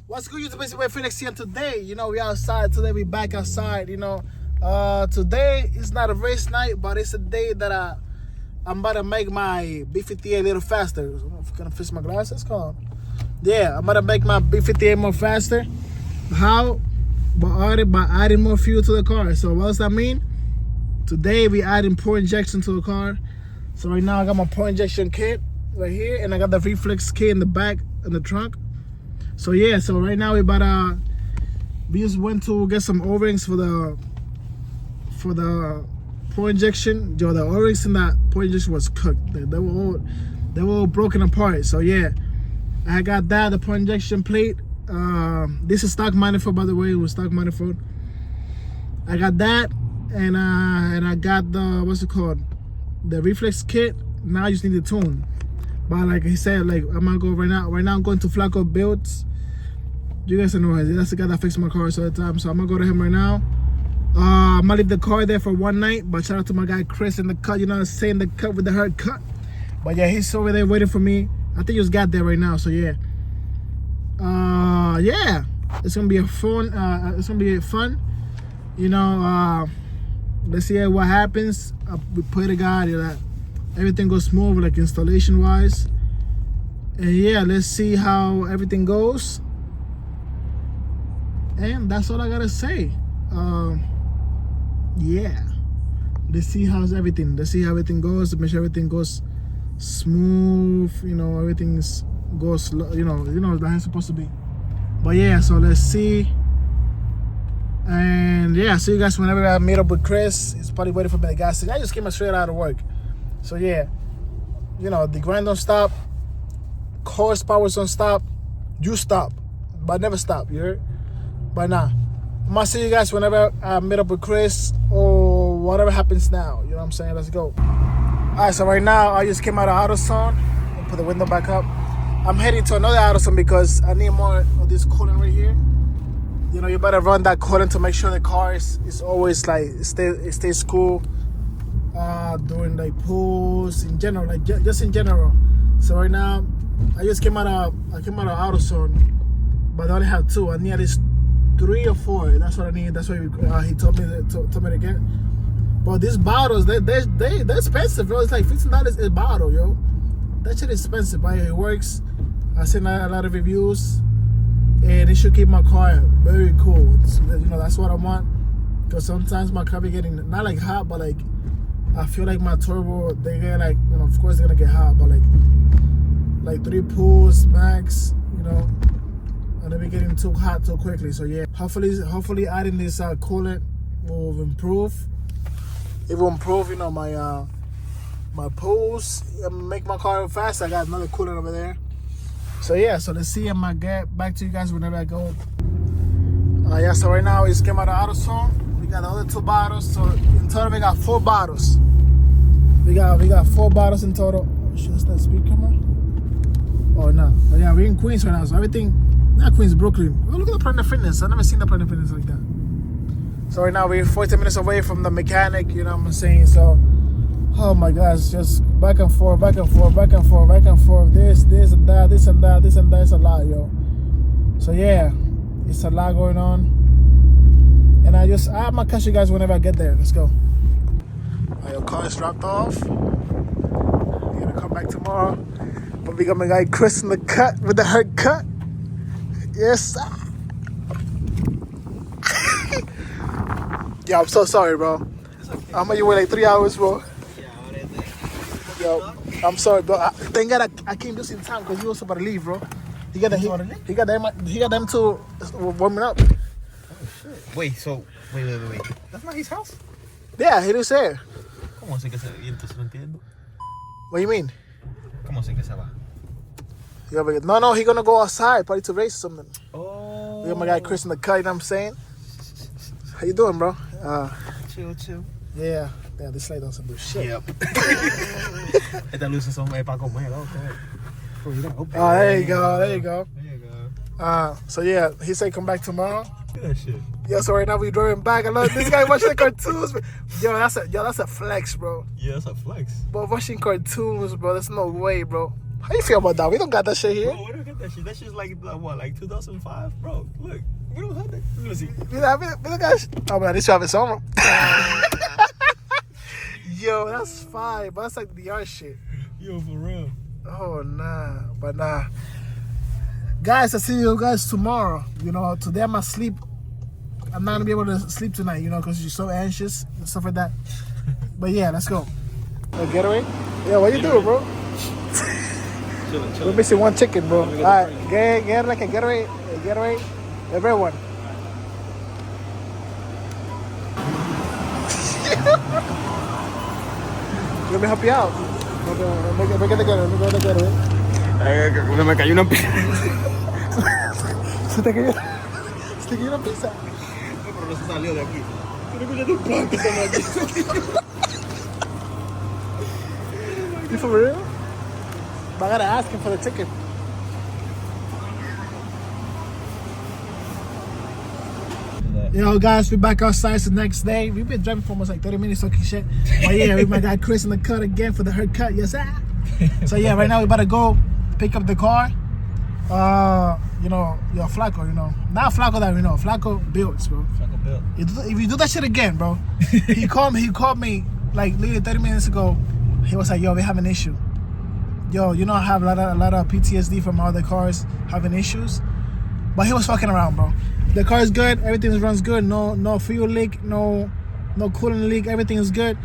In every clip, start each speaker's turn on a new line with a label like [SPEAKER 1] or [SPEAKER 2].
[SPEAKER 1] What's good, YouTube? Basically, Phoenix here today. You know, we outside today. We back outside. You know, today is not a race night, but it's a day that I'm about to make my B58 a little faster. I'm gonna fix my glasses. Come on. Yeah, I'm about to make my B58 more faster. How? By adding more fuel to the car. So what does that mean? Today we adding port injection to the car. So right now I got my port injection kit right here, and I got the reflex kit in the back in the trunk. So yeah, so right now we just went to get some O-rings for the port injection. Yo, the O-rings in that port injection was cooked. They were all broken apart. So yeah, I got that, the port injection plate. This is stock manifold, by the way. It was stock manifold. I got that, and I got the, what's it called, the reflex kit. Now I just need to tune. But like he said, like I'm gonna go right now. Right now I'm going to Flacco Builds. You guys know that's the guy that fixed my cars all the time. So I'm gonna go to him right now. I'm gonna leave the car there for one night. But shout out to my guy Chris in the cut. You know what I'm saying, the cut with the hard cut. But yeah, he's over there waiting for me. I think he just got there right now. So yeah. Yeah, it's gonna be a fun. It's gonna be fun. You know. Let's see what happens. We pray to God that everything goes smooth, like installation wise. And yeah, let's see how everything goes. And that's all I gotta say. Yeah, let's see how's everything. Let's see how everything goes. Make sure everything goes smooth. You know, everything goes slow. You know how it's supposed to be. But yeah, so let's see. And yeah, see you guys whenever I meet up with Chris. He's probably waiting for me at the gas station. I just came straight out of work. So yeah, you know, the grind don't stop, horsepower don't stop, you stop, but never stop, you heard? But nah, I'm gonna see you guys whenever I meet up with Chris or whatever happens now, you know what I'm saying? Let's go. Alright, so right now I just came out of AutoZone. I'll put the window back up. I'm heading to another AutoZone because I need more of this coolant right here. You know, you better run that coolant to make sure the car is always like, it stays cool. Doing like pools in general, like just in general. So right now I came out of AutoZone, but I only have two. I need at least 3 or 4. That's what I need. That's what he told me to get. But these bottles, they're expensive, bro. It's like $15 a bottle, yo. That shit is expensive, but it works. I seen a lot of reviews, and it should keep my car very cool. You know, that's what I want. Because sometimes my car be getting not like hot, but like I feel like my turbo, they get like, you know, of course they're gonna get hot, but like 3 pulls max, you know, and they be getting too hot too quickly. So yeah, hopefully adding this coolant will improve. It will improve, you know, my pulls, make my car faster. I got another coolant over there. So yeah, so let's see. I'm gonna get back to you guys whenever I go. Yeah, so right now we just came out of AutoZone. We got the other 2 bottles. So in total we got 4 bottles. We got 4 bottles in total. Oh shit, that's that speed camera? Oh no. But yeah, we're in Queens right now. So everything, not Queens, Brooklyn. Oh, look at the Planet Fitness. I've never seen the Planet Fitness like that. So right now we're 40 minutes away from the mechanic, you know what I'm saying? So, oh my gosh, just back and forth, back and forth, back and forth, back and forth. This and that, this and that, this and that. It's a lot, yo. So yeah, it's a lot going on. And I'm gonna catch you guys whenever I get there. Let's go. Your car is dropped off. We're gonna come back tomorrow. But we got my guy Chris in the cut with the hard cut. Yes, sir. Yeah, I'm so sorry, bro. Okay. I'm gonna wait like 3 hours, bro. Yo, I'm sorry, bro. Thank God I came just in time because he was about to leave, bro. He got them two warming up.
[SPEAKER 2] Wait. That's not his house?
[SPEAKER 1] Yeah, he was there.
[SPEAKER 2] ¿Cómo así que se va? Y entonces no entiendo.
[SPEAKER 1] What do you mean?
[SPEAKER 2] ¿Cómo así que se va?
[SPEAKER 1] Yeah, but no, he gonna go outside, probably to race or something.
[SPEAKER 2] Oh.
[SPEAKER 1] We got my guy Chris in the cut, you know what I'm saying? How you doing, bro?
[SPEAKER 2] Chill.
[SPEAKER 1] Yeah, this light doesn't do shit.
[SPEAKER 2] Yep. Estas luces son para comer, loco.
[SPEAKER 1] There you go. So yeah, he said come back tomorrow.
[SPEAKER 2] That shit.
[SPEAKER 1] Yeah, so right now we driving back. I love this guy watching the cartoons. Yo, that's a flex, bro.
[SPEAKER 2] Yeah, that's a flex.
[SPEAKER 1] But watching cartoons, bro, there's no way, bro. How you feel about that? We don't got that shit here.
[SPEAKER 2] Bro, where do we get that shit? That shit's like what, like 2005, bro. Look, we don't have that. Let me see.
[SPEAKER 1] We don't got shit. Oh man, this you have it somewhere. Yo, that's fine, but that's like the art shit.
[SPEAKER 2] Yo, for real.
[SPEAKER 1] Oh nah, but nah. Guys, I'll see you guys tomorrow. You know, today I'm asleep. I'm not gonna be able to sleep tonight, you know, because you're so anxious and stuff like that. But yeah, let's go. Getaway? Yeah, what you doing, bro?
[SPEAKER 2] Chillin'.
[SPEAKER 1] We're missing one chicken, bro. Alright, get like a getaway, everyone. Let me help you out. Let me get the getaway.
[SPEAKER 2] Me cayó una pizza.
[SPEAKER 1] Se te cayó una pizza.
[SPEAKER 2] No, pero no se salió de aquí. Estoy escuchando un plan que estamos aquí.
[SPEAKER 1] You for real? But I gotta ask him for the ticket. Yo, guys, we're back outside. It's the next day. We've been driving for almost like 30 minutes talking shit. But yeah, we my guy Chris in the cut again for the haircut. Yes, sir. So yeah, right now we about to go pick up the car. You know, Flacco, you know. Not Flacco that we know. Flacco builds, bro.
[SPEAKER 2] Flacco built.
[SPEAKER 1] If you do that shit again, bro. He called me like literally 30 minutes ago. He was like, yo, we have an issue. Yo, you know I have a lot of PTSD from all the cars having issues. But he was fucking around, bro. The car is good, everything runs good, no fuel leak, no coolant leak, everything is good.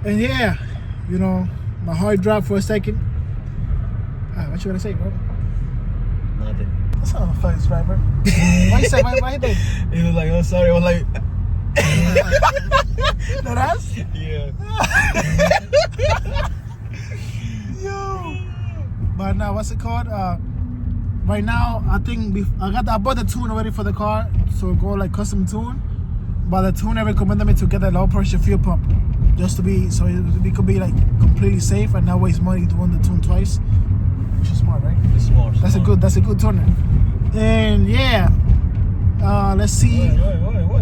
[SPEAKER 1] And yeah, you know, my heart dropped for a second. What you gonna say, bro?
[SPEAKER 2] Nothing.
[SPEAKER 1] That's not a fucking driver. Why you say why he did?
[SPEAKER 2] He was like, oh sorry, I was like
[SPEAKER 1] No, that's?
[SPEAKER 2] yeah.
[SPEAKER 1] Yo. But now, what's it called? Right now, I think I bought the tune already for the car, so go like custom tune. But the tuner recommended me to get a low pressure fuel pump, just to be so it could be like completely safe and not waste money doing the tune twice. Which is smart, right?
[SPEAKER 2] It's smart.
[SPEAKER 1] That's a good tuner. And yeah, let's see.
[SPEAKER 2] Wait,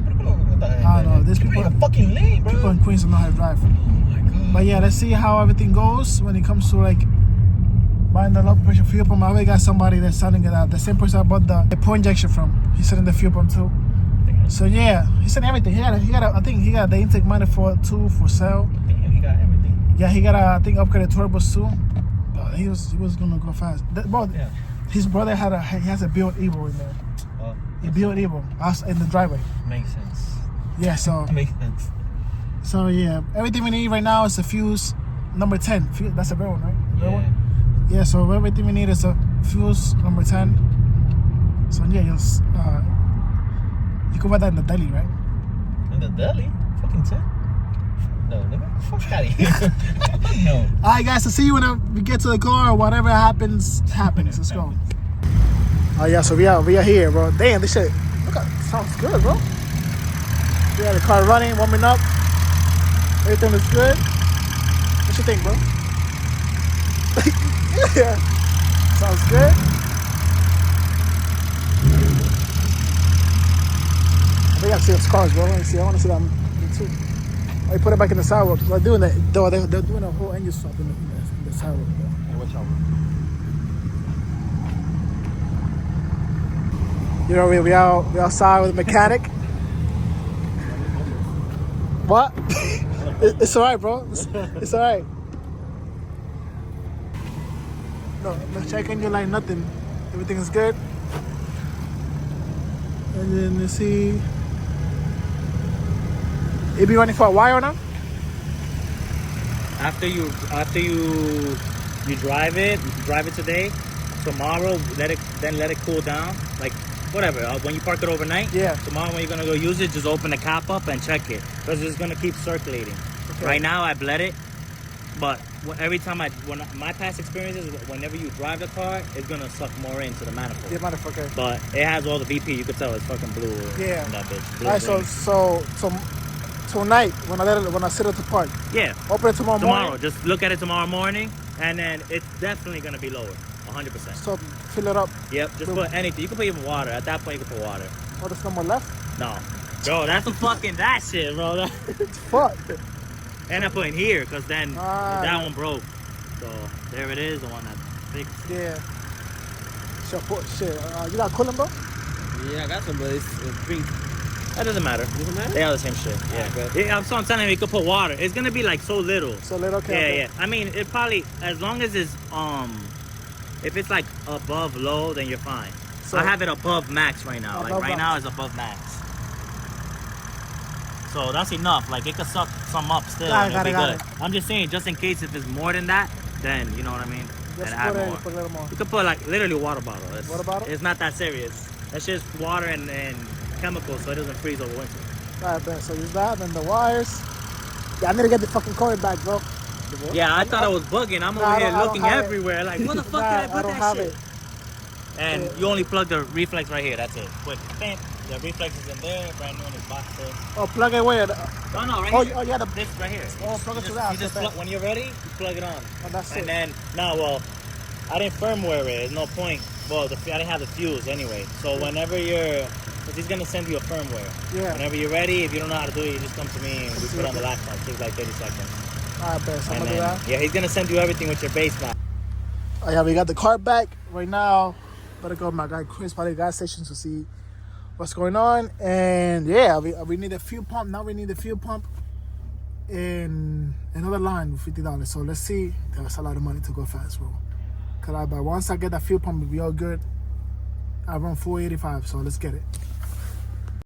[SPEAKER 2] ¿por qué lo
[SPEAKER 1] I don't know. There's people.
[SPEAKER 2] Fucking late, bro.
[SPEAKER 1] People in Queens don't know how to drive.
[SPEAKER 2] Oh my god.
[SPEAKER 1] But yeah, let's see how everything goes when it comes to like buying the low pressure fuel pump. I already got somebody that's selling it out. The same person I bought the point injection from. He's selling the fuel pump too. So yeah, he's selling everything. I think he got the intake manifold too for sale.
[SPEAKER 2] Damn, he got everything.
[SPEAKER 1] Yeah, he got I think upgraded turbos too. But he was gonna go fast.
[SPEAKER 2] Yeah.
[SPEAKER 1] His brother has a built Evo in there.
[SPEAKER 2] Oh,
[SPEAKER 1] He built Evo us in the driveway.
[SPEAKER 2] makes sense.
[SPEAKER 1] Yeah, so
[SPEAKER 2] Makes sense.
[SPEAKER 1] So yeah, everything we need right now is a fuse number 10. That's a real one, right? Real one? Yeah, so everything we need is a fuse number 10. So yeah, just you can buy that in the deli, right?
[SPEAKER 2] In the deli? Fucking 10? No, nigga. Fuck out of here. No.
[SPEAKER 1] Alright guys, I'll see you when we get to the car or whatever happens. Let's go. Oh yeah, so we are here, bro. Damn, this shit sounds good, bro. We got the car running, warming up. Everything is good. What you think, bro? Yeah. Sounds good. I gotta see those cars, bro. I want to see them too. Oh, you put it back in the sidewalk. They're doing that. They're doing a whole engine swap in the sidewalk, bro.
[SPEAKER 2] Hey, watch out, bro.
[SPEAKER 1] You know, we outside with the mechanic. What? It's alright, bro. It's alright. No checking you like nothing. Everything is good. And then you see, it be running for a while now.
[SPEAKER 3] After you drive it today. Tomorrow, let it cool down. Like whatever. When you park it overnight.
[SPEAKER 1] Yeah.
[SPEAKER 3] Tomorrow, when you're gonna go use it, just open the cap up and check it, because it's gonna keep circulating.
[SPEAKER 1] Okay.
[SPEAKER 3] Right now, I bled it, but every time my past experience is whenever you drive the car, it's gonna suck more into the manifold.
[SPEAKER 1] Yeah, motherfucker.
[SPEAKER 3] But it has all the VP. You could tell it's fucking blue.
[SPEAKER 1] Yeah.
[SPEAKER 3] That bitch. Blue
[SPEAKER 1] Alright,
[SPEAKER 3] green.
[SPEAKER 1] so tonight when I sit at the park,
[SPEAKER 3] Yeah.
[SPEAKER 1] open it tomorrow morning.
[SPEAKER 3] Just look at it tomorrow morning, and then it's definitely gonna be lower, 100%.
[SPEAKER 1] So fill it up.
[SPEAKER 3] Yep, just put anything. You can put even water. At that point, you can put water.
[SPEAKER 1] Oh, there's no more left.
[SPEAKER 3] No. Bro, that's some fucking that shit, bro.
[SPEAKER 1] Fuck.
[SPEAKER 3] And I put in here, because then
[SPEAKER 1] Ah.
[SPEAKER 3] that one broke. So there it is, the one that fixed.
[SPEAKER 1] Yeah. Shit. You got coolant, bro?
[SPEAKER 2] Yeah, I got some, but it's pink.
[SPEAKER 3] That doesn't matter.
[SPEAKER 2] Doesn't matter?
[SPEAKER 3] They are the same shit. Yeah.
[SPEAKER 2] Okay.
[SPEAKER 3] Yeah, I'm telling you, you could put water. It's gonna be like so little.
[SPEAKER 1] So little, okay.
[SPEAKER 3] Yeah,
[SPEAKER 1] okay.
[SPEAKER 3] yeah. I mean, it probably, as long as it's if it's like above low, then you're fine.
[SPEAKER 1] So
[SPEAKER 3] I have it above max right now. Like
[SPEAKER 1] above
[SPEAKER 3] right
[SPEAKER 1] max.
[SPEAKER 3] now it's above max. So that's enough. Like it could suck some up still.
[SPEAKER 1] Got it,
[SPEAKER 3] and it'll
[SPEAKER 1] got
[SPEAKER 3] be
[SPEAKER 1] it,
[SPEAKER 3] good.
[SPEAKER 1] got
[SPEAKER 3] I'm just saying, just in case if it's more than that, then you know what I mean.
[SPEAKER 1] Just
[SPEAKER 3] then add more.
[SPEAKER 1] put a little more.
[SPEAKER 3] You could put like literally water bottle.
[SPEAKER 1] Water bottle?
[SPEAKER 3] It's not that serious. That's just water and chemicals, so it doesn't freeze over winter.
[SPEAKER 1] Alright, Ben. So use that, then the wires. Yeah, I need to get the fucking cord back, bro.
[SPEAKER 3] Yeah, I thought I was bugging. I'm
[SPEAKER 1] Nah,
[SPEAKER 3] over
[SPEAKER 1] I
[SPEAKER 3] here
[SPEAKER 1] don't
[SPEAKER 3] looking
[SPEAKER 1] have it.
[SPEAKER 3] everywhere. Like, where the fuck
[SPEAKER 1] Nah,
[SPEAKER 3] did I put
[SPEAKER 1] I don't
[SPEAKER 3] that
[SPEAKER 1] have
[SPEAKER 3] shit?
[SPEAKER 1] it.
[SPEAKER 3] And
[SPEAKER 1] Yeah.
[SPEAKER 3] you only plug the reflex right here. That's it. Quick, bam. The reflex is in there. Brand new in this box there.
[SPEAKER 1] Oh, plug it where?
[SPEAKER 3] No, right
[SPEAKER 1] Oh,
[SPEAKER 3] here.
[SPEAKER 1] yeah, the.
[SPEAKER 3] This right here.
[SPEAKER 1] Oh, plug it
[SPEAKER 3] You
[SPEAKER 1] to
[SPEAKER 3] just-
[SPEAKER 1] that.
[SPEAKER 3] You just
[SPEAKER 1] Okay.
[SPEAKER 3] plug, when you're ready, you plug it on.
[SPEAKER 1] Oh, that's
[SPEAKER 3] And
[SPEAKER 1] it.
[SPEAKER 3] then, well, I didn't firmware it. There's no point. Well, I didn't have the fuse anyway. So whenever because he's gonna send you a firmware.
[SPEAKER 1] Yeah.
[SPEAKER 3] Whenever you're ready, if you don't know how to do it, you just come to me and we put it on the laptop. It takes like 30 seconds.
[SPEAKER 1] Alright, Ben. So I'm
[SPEAKER 3] And
[SPEAKER 1] gonna do
[SPEAKER 3] then,
[SPEAKER 1] that.
[SPEAKER 3] yeah, he's gonna send you everything with your base map.
[SPEAKER 1] Oh, yeah, we got the cart back right now. Better go with my guy Chris by the gas station to see what's going on. And yeah, we need a fuel pump. Now we need a fuel pump in another line with $50. So let's see. That's a lot of money to go fast, bro. But once I get that fuel pump, it'll be all good. I run 485, so let's get it.